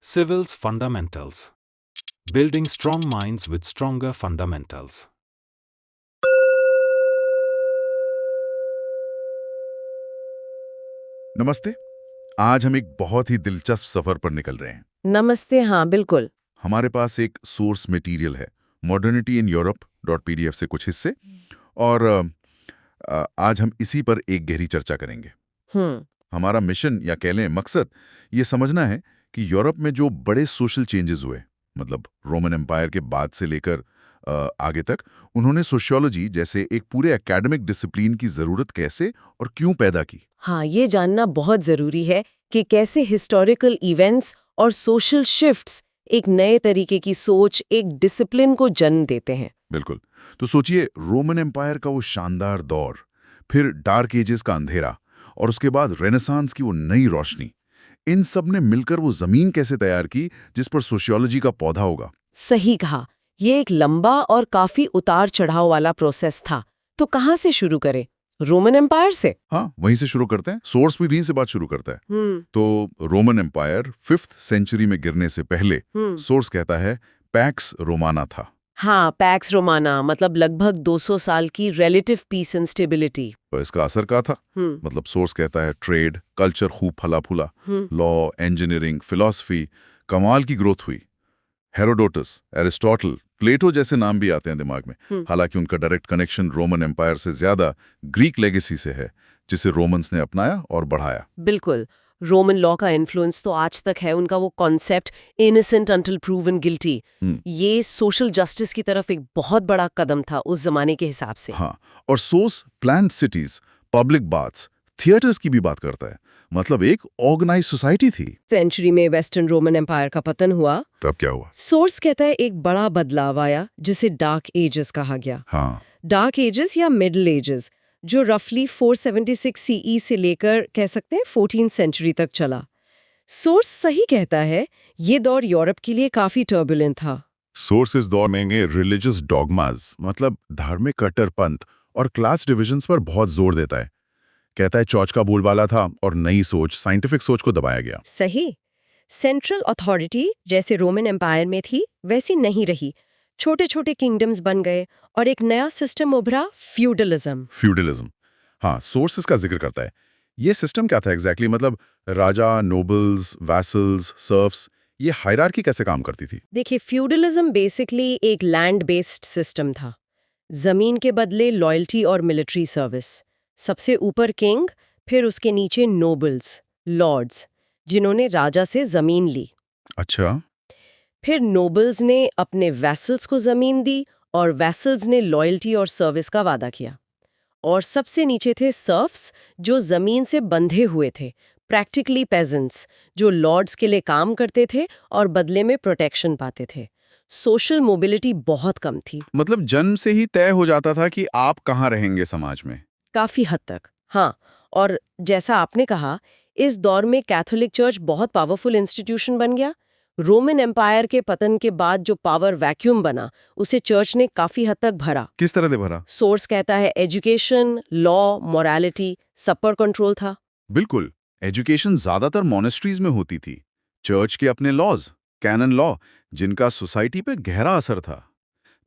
Civil's Fundamentals. Building strong minds with stronger fundamentals. नमस्ते। आज हम एक बहुत ही दिलचस्प सफर पर निकल रहे हैं। नमस्ते। हाँ, बिल्कुल। हमारे पास एक सोर्स मटेरियल है, मॉडर्निटी इन यूरोप .pdf से कुछ हिस्से, और आज हम इसी पर एक गहरी चर्चा करेंगे। हमारा मिशन या कह लें मकसद ये समझना है कि यूरोप में जो बड़े सोशल चेंजेस हुए, मतलब रोमन एम्पायर के बाद से लेकर आगे तक, उन्होंने सोशियोलॉजी जैसे एक पूरे एकेडमिक डिसिप्लिन की जरूरत कैसे और क्यों पैदा की। हाँ, ये जानना बहुत जरूरी है कि कैसे हिस्टोरिकल इवेंट्स और सोशल शिफ्ट्स एक नए तरीके की सोच, एक डिसिप्लिन को जन्म देते हैं। बिल्कुल। तो सोचिए, रोमन एम्पायर का वो शानदार दौर, फिर डार्क एजेस का अंधेरा, और उसके बाद रेनेसांस की वो नई रोशनी, इन सब ने मिलकर वो जमीन कैसे तैयार की जिस पर सोशियोलॉजी का पौधा होगा। सही कहा। ये एक लंबा और काफी उतार चढ़ाव वाला प्रोसेस था। तो कहाँ से शुरू करें? रोमन एम्पायर से? हाँ, वहीं से शुरू करते हैं। सोर्स भी वहीं से बात शुरू करता है। तो रोमन एम्पायर 5th सेंचुरी में गिरने से पहले, सोर्स कहता है, पैक्स रोमाना था। हाँ, पैक्स रोमाना मतलब लगभग 200 साल की रिलेटिव पीस एंड स्टेबिलिटी। तो इसका असर क्या था? मतलब सोर्स कहता है ट्रेड, कल्चर खूब फला फूला, लॉ, इंजीनियरिंग, फिलॉसफी, कमाल की ग्रोथ हुई। हेरोडोटस, एरिस्टोटल, प्लेटो जैसे नाम भी आते हैं दिमाग में। हालांकि उनका डायरेक्ट कनेक्शन रोमन एम्पायर से ज्यादा ग्रीक लेगेसी से है, जिसे रोमन्स ने अपनाया और बढ़ाया। बिल्कुल। रोमन लॉ का इन्फ्लुएंस तो आज तक है। उनका वो concept innocent until proven guilty, ये सोशल जस्टिस की तरफ एक बहुत बड़ा कदम था उस जमाने के हिसाब से। हाँ, और source planned cities, public baths, theatres की भी बात करता है। मतलब एक ऑर्गेनाइज सोसाइटी थी। सेंचुरी में वेस्टर्न रोमन एम्पायर का पतन हुआ। तब क्या हुआ? सोर्स कहता है एक बड़ा बदलाव आया जिसे डार्क एजेस कहा गया। हाँ, डार्क एजेस या मिडिल एजेस, जो रफली 476 सीई से लेकर कह सकते हैं 14th सेंचुरी तक चला। सोर्स सही कहता है ये दौर यूरोप के लिए काफी टर्बुलेंट था। सोर्स इस दौर में रिलीजियस डॉगमास, मतलब धार्मिक कट्टरपंथ और क्लास डिविजन्स पर बहुत जोर देता है। कहता है चौच का बोलबाला था और नई सोच, साइंटिफिक सोच को दबाया गया। सही। सेंट्रल अथॉरिटी जैसे रोमन एम्पायर में थी वैसी नहीं रही। छोटे छोटे किंगडम्स बन गए और एक नया सिस्टम उभरा, फ्यूडलिज्म। हाँ, सोर्स इसका जिक्र करता है। ये सिस्टम क्या था एग्जैक्टली? मतलब राजा, नोबल्स, वैसल्स, सर्फ्स, ये हायरार्की कैसे काम करती थी? देखिए, फ्यूडलिज्म बेसिकली एक लैंड बेस्ड सिस्टम था। जमीन के बदले लॉयल्टी और मिलिट्री सर्विस। सबसे ऊपर किंग, फिर उसके नीचे नोबल्स, लॉर्ड्स, जिन्होंने राजा से जमीन ली। अच्छा। फिर नोबल्स ने अपने वैसल्स को जमीन दी और वैसल्स ने लॉयल्टी और सर्विस का वादा किया। और सबसे नीचे थे सर्फ्स, जो जमीन से बंधे हुए थे, प्रैक्टिकली पेजेंट्स, जो लॉर्ड्स के लिए काम करते थे और बदले में प्रोटेक्शन पाते थे। सोशल मोबिलिटी बहुत कम थी। मतलब जन्म से ही तय हो जाता था कि आप कहाँ रहेंगे समाज में। काफी हद तक, हाँ। और जैसा आपने कहा, इस दौर में कैथोलिक चर्च बहुत पावरफुल इंस्टीट्यूशन बन गया। रोमन एम्पायर के पतन के बाद जो पावर वैक्यूम बना, उसे चर्च ने काफी हद तक भरा। किस तरह से भरा? सोर्स कहता है एजुकेशन, लॉ, मोरालिटी, सब पर कंट्रोल था। बिल्कुल। एजुकेशन ज्यादातर मॉनेस्ट्रीज में होती थी। चर्च के अपने लॉज, कैनन लॉ, जिनका सोसाइटी पे गहरा असर था।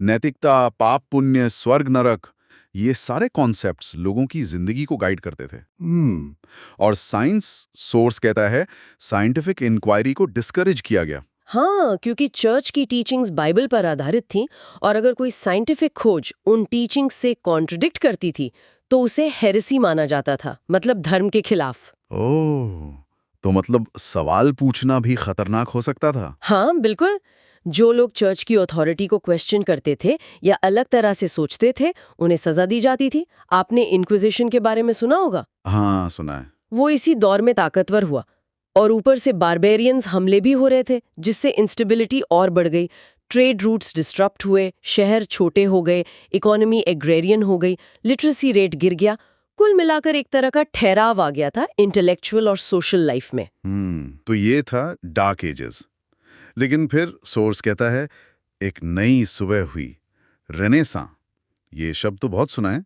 नैतिकता, पाप पुण्य, स्वर्ग नरक, ये सारे कॉन्सेप्ट्स लोगों की जिंदगी को गाइड करते थे। और साइंस, सोर्स कहता है, साइंटिफिक इंक्वायरी को डिस्करेज किया गया। हाँ, क्योंकि चर्च की टीचिंग्स बाइबल पर आधारित थीं और अगर कोई साइंटिफिक खोज उन टीचिंग्स से कॉन्ट्रडिक्ट करती थी तो उसे हेरेसी माना जाता था, मतलब धर्म के खिलाफ। ओह, तो मतलब सवाल पूछना भी खतरनाक हो सकता था। हाँ, बिल्कुल। जो लोग चर्च की अथॉरिटी को क्वेश्चन करते थे या अलग तरह से सोचते थे, उन्हें सजा दी जाती थी। आपने इंक्विजिशन के बारे में सुना होगा। हाँ, सुना है। वो इसी दौर में ताकतवर हुआ और ऊपर से बारबेरियंस हमले भी हो रहे थे, जिससे इंस्टेबिलिटी और बढ़ गई। ट्रेड रूट्स डिस्टरप्ट हुए, शहर छोटे हो गए, इकोनॉमी एग्रेरियन हो गई, लिटरेसी रेट गिर गया। कुल मिलाकर एक तरह का ठहराव आ गया था इंटेलेक्चुअल और सोशल लाइफ में। तो ये था डार्क एजेस। लेकिन फिर सोर्स कहता है एक नई सुबह हुई, रेनेसां। ये शब्द तो बहुत सुना है,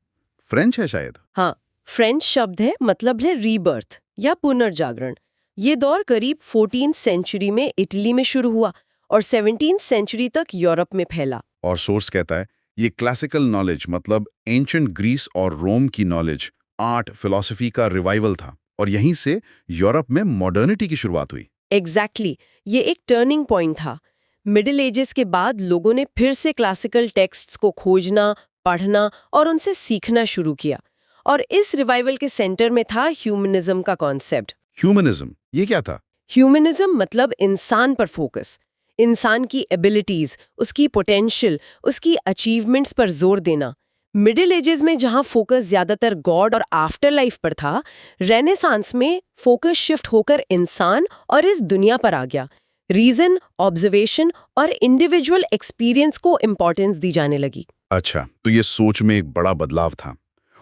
फ्रेंच है शायद। हाँ, फ्रेंच शब्द है, मतलब है रीबर्थ या पुनर्जागरण। ये दौर करीब 14th सेंचुरी में इटली में शुरू हुआ और 17th सेंचुरी तक यूरोप में फैला। और सोर्स कहता है ये क्लासिकल नॉलेज मतलब एंशिएंट ग्रीस और रोम की नॉलेज, आर्ट, फिलॉसफी का रिवाइवल था और यहीं से यूरोप में मॉडर्निटी की शुरुआत हुई। एग्जैक्टली ये एक टर्निंग पॉइंट था। मिडिल एजेस के बाद लोगों ने फिर से क्लासिकल टेक्स्ट्स को खोजना, पढ़ना और उनसे सीखना शुरू किया। और इस रिवाइवल के सेंटर में था ह्यूमनिज्म का कॉन्सेप्ट। ह्यूमनिज्म, ये क्या था? ह्यूमनिज्म मतलब इंसान पर फोकस, इंसान की एबिलिटीज, उसकी पोटेंशियल, उसकी अचीवमेंट्स पर जोर देना। मिडिल एजेस में जहां फोकस ज्यादातर गॉड और आफ्टर लाइफ पर था, रेनेसांस में फोकस शिफ्ट होकर इंसान और इस दुनिया पर आ गया। रीजन, ऑब्जर्वेशन और इंडिविजुअल एक्सपीरियंस को इंपॉर्टेंस दी जाने लगी। अच्छा, तो ये सोच में एक बड़ा बदलाव था।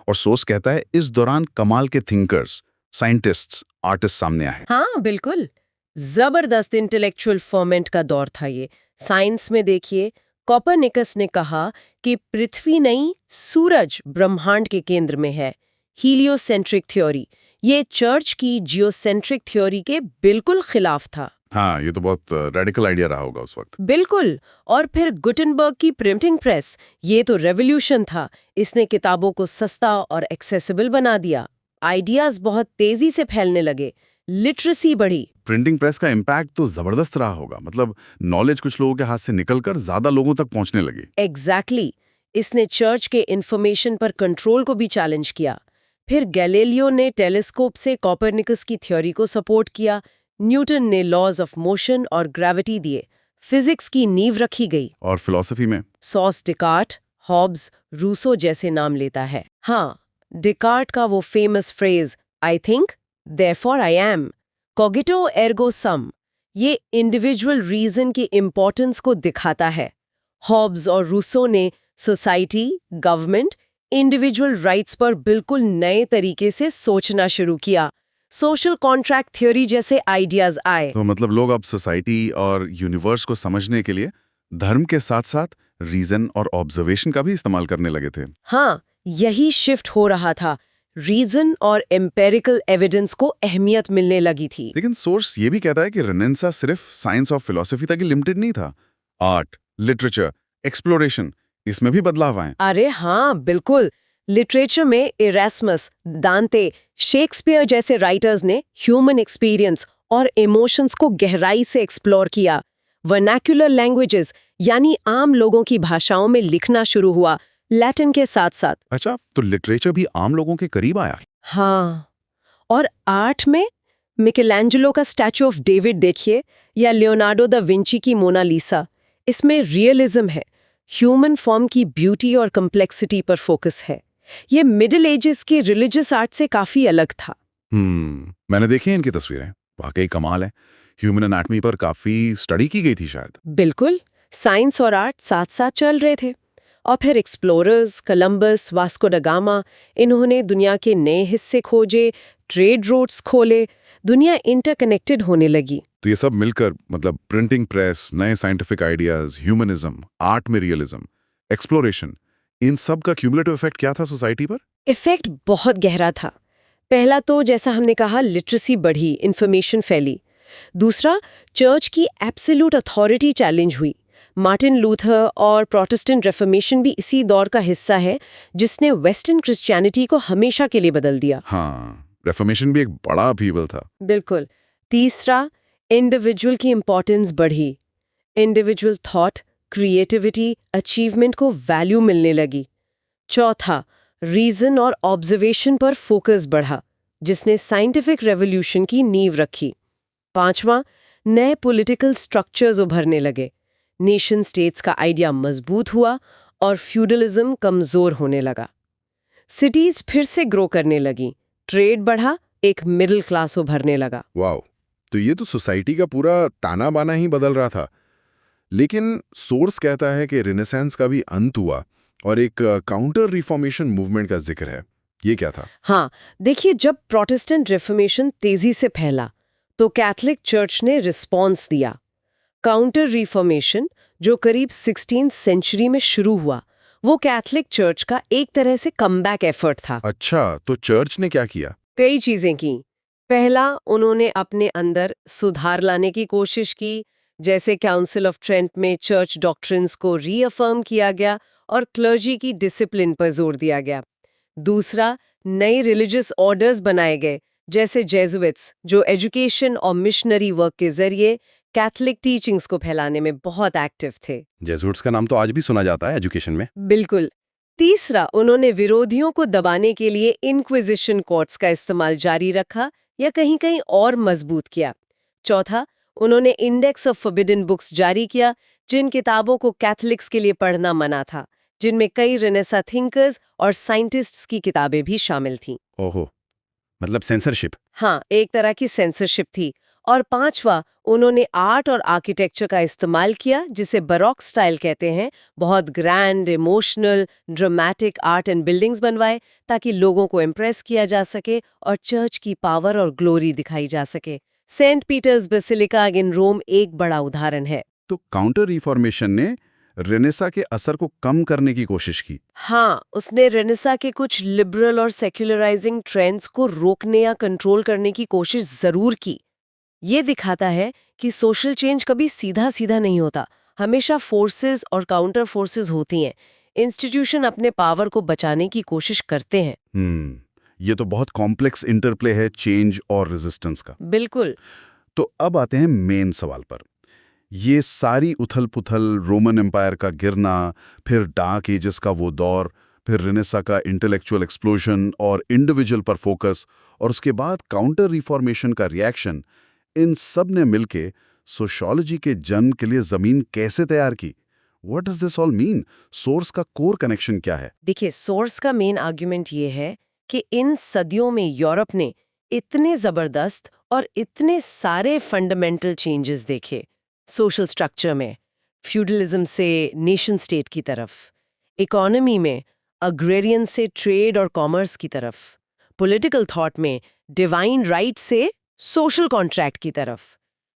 और सोर्स कहता है इस दौरान कमाल के थिंकर्स, साइंटिस्ट्स, आर्टिस्ट सामने आए। हाँ बिल्कुल, जबरदस्त इंटेलेक्चुअल फर्मेंट का दौर था ये। साइंस में देखिए, कोपरनिकस ने कहा कि पृथ्वी नहीं, सूरज ब्रह्मांड के केंद्र में है। हीलियोसेंट्रिक थ्योरी, ये चर्च की जियोसेंट्रिक थ्योरी के बिल्कुल खिलाफ था। हाँ, ये तो बहुत रेडिकल आइडिया रहा होगा उस वक्त। बिल्कुल। और फिर गुटेनबर्ग की प्रिंटिंग प्रेस, ये तो रेवोल्यूशन था। इसने किताबों को सस्ता और एक्सेसिबल बना दिया। आइडियाज बहुत तेजी से फैलने लगे, लिटरेसी बढ़ी। प्रिंटिंग प्रेस का इम्पैक्ट तो जबरदस्त रहा होगा, मतलब नॉलेज कुछ लोगों के हाथ से निकलकर ज्यादा लोगों तक पहुंचने लगी। एग्जैक्टली। इसने चर्च के इंफॉर्मेशन पर कंट्रोल को भी चैलेंज किया। फिर गैलीलियो ने टेलीस्कोप से कोपरनिकस की थ्योरी को सपोर्ट किया। न्यूटन ने लॉज ऑफ मोशन और ग्रेविटी दिए। फिजिक्स की नींव रखी गई। और फिलॉसफी में सॉस डिकार्ट, हॉब्स, रूसो जैसे नाम लेता है। हाँ, डिकार्ट का वो famous phrase I think therefore I am, cogito ergo sum, ये इंडिविजुअल रीजन की इंपॉर्टेंस को दिखाता है। हॉब्स और रूसो ने सोसाइटी, गवर्नमेंट, इंडिविजुअल राइट्स पर बिल्कुल नए तरीके से सोचना शुरू किया। सोशल कॉन्ट्रैक्ट थ्योरी जैसे आइडियाज आए। तो मतलब लोग अब सोसाइटी और यूनिवर्स को समझने के लिए धर्म के साथ साथ रीजन और ऑब्जर्वेशन का भी इस्तेमाल करने लगे थे। हाँ, यही शिफ्ट हो रहा था। रीजन और एम्पेरिकल एविडेंस को अहमियत मिलने लगी थी। लेकिन सोर्स ये भी कहता है कि रेनेसां सिर्फ साइंस और फिलॉसफी तक ही लिमिटेड नहीं था। आर्ट, लिटरेचर, एक्सप्लोरेशन, इसमें भी बदलाव आए। अरे हाँ बिल्कुल। लिटरेचर में इरेस्मस, दांते, शेक्सपियर जैसे राइटर्स ने ह्यूमन एक्सपीरियंस और इमोशंस को गहराई से एक्सप्लोर किया। वर्नाक्युलर लैंग्वेजेस यानी आम लोगों की भाषाओं में लिखना शुरू हुआ, लैटिन के साथ साथ। अच्छा, तो लिटरेचर भी आम लोगों के करीब आया। हाँ, और आर्ट में मिकेलेंजेलो का स्टैचू ऑफ डेविड देखिए, या लियोनार्डो दा विंची की मोनालिसा। इसमें रियलिज्म है, ह्यूमन फॉर्म की ब्यूटी और कम्प्लेक्सिटी पर फोकस है। ये मिडिल एजेस के रिलीजियस आर्ट से काफी अलग था। मैंने देखी हैं इनकी तस्वीरें, वाकई कमाल है। ह्यूमन एनाटॉमी पर काफी स्टडी की गई थी शायद। बिल्कुल, साइंस और आर्ट साथ साथ चल रहे थे। और फिर explorers, Columbus, Vasco da Gama, इन्होंने दुनिया के नए हिस्से खोजे, ट्रेड रूट्स खोले, दुनिया इंटरकनेक्टेड होने लगी। तो ये सब मिलकर मतलब प्रिंटिंग प्रेस, नए साइंटिफिक आइडियाज, ह्यूमनिज्म, आर्ट में रियलिज्म, एक्सप्लोरेशन, इन सब का क्यूमुलेटिव इफेक्ट क्या था सोसाइटी पर? इफेक्ट बहुत गहरा था। पहला तो जैसा हमने कहा, लिटरेसी बढ़ी, इंफॉर्मेशन फैली। दूसरा, चर्च की एब्सोल्यूट अथॉरिटी चैलेंज हुई। मार्टिन लूथर और प्रोटेस्टेंट रिफॉर्मेशन भी इसी दौर का हिस्सा है, जिसने वेस्टर्न क्रिश्चियनिटी को हमेशा के लिए बदल दिया। हाँ, रिफॉर्मेशन भी एक बड़ा अपहीवल था। बिल्कुल। तीसरा, इंडिविजुअल की इंपॉर्टेंस बढ़ी। इंडिविजुअल थॉट, क्रिएटिविटी, अचीवमेंट को वैल्यू मिलने लगी। चौथा, रीजन और ऑब्जर्वेशन पर फोकस बढ़ा, जिसने साइंटिफिक रेवोल्यूशन की नींव रखी। पांचवा, नए पॉलिटिकल स्ट्रक्चर्स उभरने लगे। नेशन स्टेट्स का आइडिया मजबूत हुआ और फ्यूडलिज्म कमजोर होने लगा। सिटीज फिर से ग्रो करने लगी, ट्रेड बढ़ा, एक मिडिल क्लास उभरने लगा। वाओ, तो ये तो सोसाइटी का पूरा ताना बाना ही बदल रहा था। लेकिन सोर्स कहता है कि रिनेसेंस का भी अंत हुआ और एक काउंटर रिफॉर्मेशन मूवमेंट का जिक्र है। ये क्या था? हाँ, देखिए, जब प्रोटेस्टेंट रिफॉर्मेशन तेजी से फैला तो कैथोलिक चर्च ने रिस्पॉन्स दिया। काउंटर रिफॉर्मेशन, जो करीब 16th सेंचुरी में शुरू हुआ, वो कैथोलिक चर्च का एक तरह से कमबैक एफर्ट था। अच्छा, तो चर्च ने क्या किया? कई चीजें की। पहला, उन्होंने अपने अंदर सुधार लाने की कोशिश की, जैसे काउंसिल ऑफ ट्रेंट में चर्च डॉक्ट्रिन्स को रीअफर्म किया गया और क्लर्जी की डिसिप्लिन पर जोर दिया गया। दूसरा, नए रिलीजियस ऑर्डर्स बनाए गए, जैसे जेजुइट्स, जो एजुकेशन और मिशनरी वर्क के जरिए कैथलिक टीचिंग्स को फैलाने में बहुत एक्टिव थे। जेसुइट्स का नाम तो आज भी सुना जाता है एजुकेशन में। बिल्कुल। तीसरा, उन्होंने विरोधियों को दबाने के लिए इंक्विजिशन कोर्ट्स का इस्तेमाल जारी रखा या कहीं कहीं और मजबूत किया। चौथा, उन्होंने इंडेक्स ऑफ फॉरबिडन बुक्स जारी किया, जिन किताबों को कैथलिक्स के लिए पढ़ना मना था, जिनमें कई रेनेसा थिंकर्स और साइंटिस्ट्स की किताबें भी शामिल थीं। ओहो, मतलब सेंसरशिप। हाँ, एक तरह की सेंसरशिप थी। और पांचवा, उन्होंने आर्ट और आर्किटेक्चर का इस्तेमाल किया, जिसे बरोक स्टाइल कहते हैं। बहुत grand, emotional, dramatic art and buildings बनवाए ताकि लोगों को इम्प्रेस किया जा सके और चर्च की पावर और ग्लोरी दिखाई जा सके। सेंट पीटर्स बेसिलिका इन रोम एक बड़ा उदाहरण है। तो काउंटर रिफॉर्मेशन ने रेनेसा के असर को कम करने की कोशिश की। हाँ, उसने रेनेसा के कुछ लिबरल और सेक्युलराइजिंग ट्रेंड्स को रोकने या कंट्रोल करने की कोशिश जरूर की। ये दिखाता है कि सोशल चेंज कभी सीधा सीधा नहीं होता, हमेशा फोर्सेस और काउंटर फोर्सेस होती हैं। इंस्टीट्यूशन अपने पावर को बचाने की कोशिश करते हैं। ये तो बहुत कॉम्प्लेक्स इंटरप्ले है चेंज और रेजिस्टेंस का। बिल्कुल। तो अब आते हैं मेन सवाल पर। ये सारी उथल-पुथल, रोमन एम्पायर का गिरना, फिर डार्क एजेस का वो दौर, फिर रेनेसा का इंटेलेक्चुअल एक्सप्लोजन और इंडिविजुअल पर फोकस, और उसके बाद काउंटर रिफॉर्मेशन का रिएक्शन, इन सब ने मिलके सोशियोलॉजी के जन्म के लिए जमीन कैसे तैयार की? What does this all mean? Source का कोर कनेक्शन क्या है? देखिए, सोर्स का मेन आर्ग्यूमेंट ये है कि इन सदियों में यूरोप ने इतने जबरदस्त और इतने सारे फंडामेंटल चेंजेस देखे। सोशल स्ट्रक्चर में फ्यूडलिज्म से नेशन स्टेट की तरफ, इकोनॉमी में अग्रेरियन से ट्रेड और कॉमर्स की तरफ, पॉलिटिकल थॉट में डिवाइन राइट से सोशल कॉन्ट्रैक्ट की तरफ,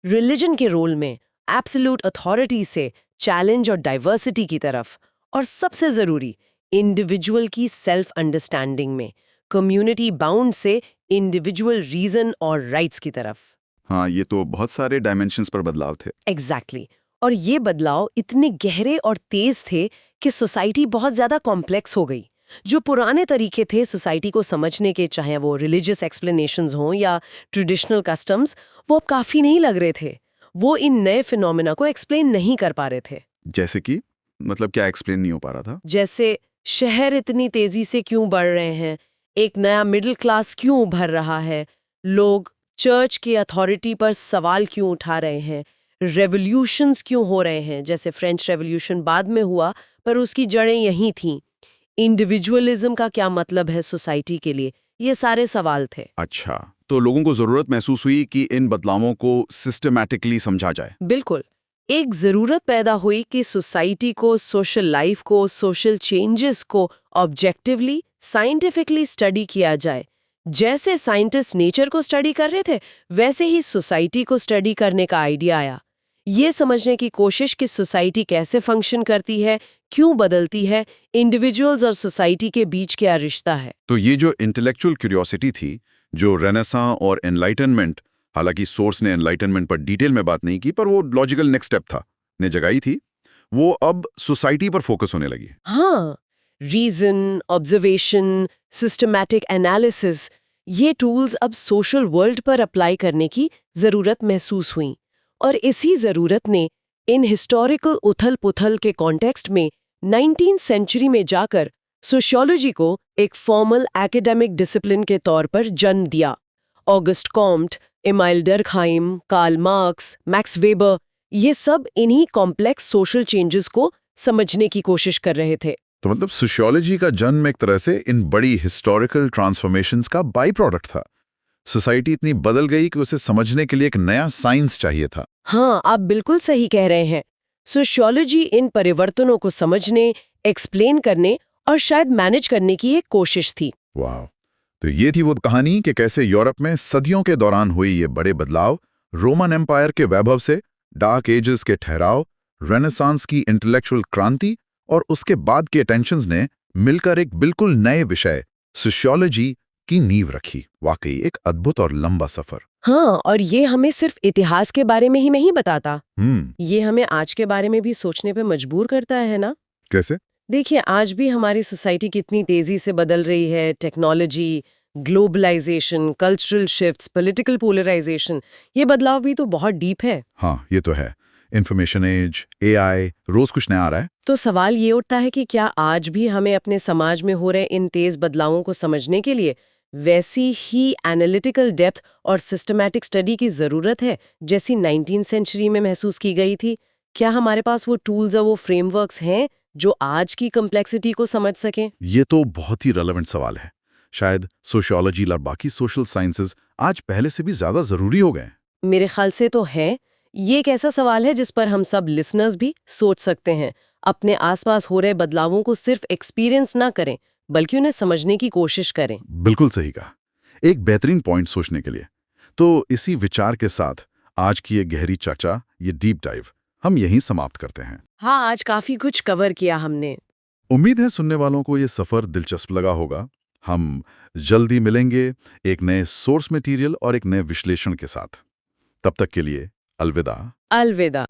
रिलीजन के रोल में एब्सोल्यूट अथॉरिटी से चैलेंज और डाइवर्सिटी की तरफ, और सबसे जरूरी इंडिविजुअल की सेल्फ अंडरस्टैंडिंग में कम्युनिटी बाउंड से इंडिविजुअल रीजन और राइट्स की तरफ। हाँ, ये तो बहुत सारे डायमेंशंस पर बदलाव थे। एग्जैक्टली। और ये बदलाव इतने गहरे और तेज थे कि सोसाइटी बहुत ज्यादा कॉम्प्लेक्स हो गई। जो पुराने तरीके थे सोसाइटी को समझने के, चाहे वो रिलीजियस एक्सप्लेनेशंस हों या ट्रेडिशनल कस्टम्स, वो अब काफी नहीं लग रहे थे। वो इन नए फिनोमेना को एक्सप्लेन नहीं कर पा रहे थे। जैसे कि मतलब क्या एक्सप्लेन नहीं हो पा रहा था? जैसे शहर इतनी तेजी से क्यों बढ़ रहे हैं, एक नया मिडिल क्लास क्यों उभर रहा है, लोग चर्च की अथॉरिटी पर सवाल क्यों उठा रहे हैं, रेवोल्यूशंस क्यों हो रहे हैं, जैसे फ्रेंच रेवोल्यूशन बाद में हुआ पर उसकी जड़ें यहीं थीं, इंडिविजुअलिज्म का क्या मतलब है सोसाइटी के लिए, ये सारे सवाल थे। अच्छा, तो लोगों को जरूरत महसूस हुई कि इन बदलावों को सिस्टमैटिकली समझा जाए। बिल्कुल। एक जरूरत पैदा हुई कि सोसाइटी को, सोशल लाइफ को, सोशल चेंजेस को ऑब्जेक्टिवली, साइंटिफिकली स्टडी किया जाए। जैसे साइंटिस्ट नेचर को स्टडी कर रहे थे, वैसे ही सोसाइटी को स्टडी करने का आइडिया आया। ये समझने की कोशिश कि सोसाइटी कैसे फंक्शन करती है, क्यों बदलती है, इंडिविजुअल्स और सोसाइटी के बीच क्या रिश्ता है। तो ये जो इंटेलेक्चुअल क्यूरियोसिटी थी, जो रेनेसां और एनलाइटनमेंट, हालांकि सोर्स ने एनलाइटनमेंट पर डिटेल में बात नहीं की, पर वो लॉजिकल नेक्स्ट स्टेप था, ने जगाई थी, वो अब सोसाइटी पर फोकस होने लगी। हाँ, रीजन, ऑब्जर्वेशन, सिस्टमैटिक एनालिसिस, ये टूल्स अब सोशल वर्ल्ड पर अप्लाई करने की जरूरत महसूस हुई। और इसी जरूरत ने इन हिस्टोरिकल उथल-पुथल के कॉन्टेक्स्ट में 19th सेंचुरी में जाकर सोशियोलॉजी को एक फॉर्मल एकेडमिक डिसिप्लिन के तौर पर जन्म दिया। August Comte, Emile Durkheim, Karl Marx, Max Weber, ये सब इन्हीं कॉम्प्लेक्स सोशल चेंजेस को समझने की कोशिश कर रहे थे। तो मतलब सोशियोलॉजी का जन्म एक तरह से इन बड़ी हिस्टोरिकल ट्रांसफॉर्मेशंस का बाई प्रोडक्ट था। सोसाइटी इतनी बदल गई कि उसे समझने के लिए एक नया साइंस चाहिए था। हाँ, आप बिल्कुल सही कह रहे हैं। सोशियोलॉजी इन परिवर्तनों को समझने, एक्सप्लेन करने और शायद मैनेज करने की एक कोशिश थी। वाह! तो ये थी वो कहानी कि कैसे यूरोप में सदियों के दौरान हुई ये बड़े बदलाव, रोमन एम्पायर के वैभव से डार्क एजेस के ठहराव, रेनेसांस की इंटेलेक्चुअल क्रांति और उसके बाद के टेंशन्स ने मिलकर एक बिल्कुल नए विषय सोशियोलॉजी की नींव रखी। वाकई एक अद्भुत और लंबा सफर। हाँ, और ये हमें सिर्फ इतिहास के बारे में ही नहीं बताता, हम्म। ये हमें आज के बारे में भी सोचने पे मजबूर करता है ना। कैसे? देखिए, आज भी हमारी सोसाइटी कितनी तेजी से बदल रही है। Technology, globalisation, cultural shifts, political polarisation, ये बदलाव भी तो बहुत डीप है। हाँ, ये तो है। इन्फॉर्मेशन एज, AI, रोज कुछ नया आ रहा है। तो सवाल ये उठता है कि क्या आज भी हमें अपने समाज में हो रहे इन तेज बदलावों को समझने के लिए वैसी ही एनालिटिकल डेप्थ और सिस्टमैटिक स्टडी की ज़रूरत है जैसी 19th सेंचुरी में महसूस की गई थी? क्या हमारे पास वो टूल्स और वो फ्रेमवर्क्स हैं जो आज की कम्प्लेक्सिटी को समझ सकें? ये तो बहुत ही रेलेवेंट सवाल है। शायद सोशियोलॉजी और बाकी सोशल साइंसेज आज पहले से भी ज्यादा जरूरी हो गए। मेरे ख्याल से तो है। ये एक ऐसा सवाल है जिस पर हम सब लिसनर्स भी सोच सकते हैं। अपने आसपास हो रहे बदलावों को सिर्फ एक्सपीरियंस ना करें, बल्कि उन्हें समझने की कोशिश करें। बिल्कुल सही कहा। एक बेहतरीन पॉइंट सोचने के लिए। तो इसी विचार के साथ आज की ये गहरी चर्चा, ये डीप डाइव हम यहीं समाप्त करते हैं। हाँ, आज काफी कुछ कवर किया हमने। उम्मीद है सुनने वालों को ये सफर दिलचस्प लगा होगा। हम जल्दी मिलेंगे एक नए सोर्स मटेरियल और एक नए विश्लेषण के साथ। तब तक के लिए अलविदा। अलविदा।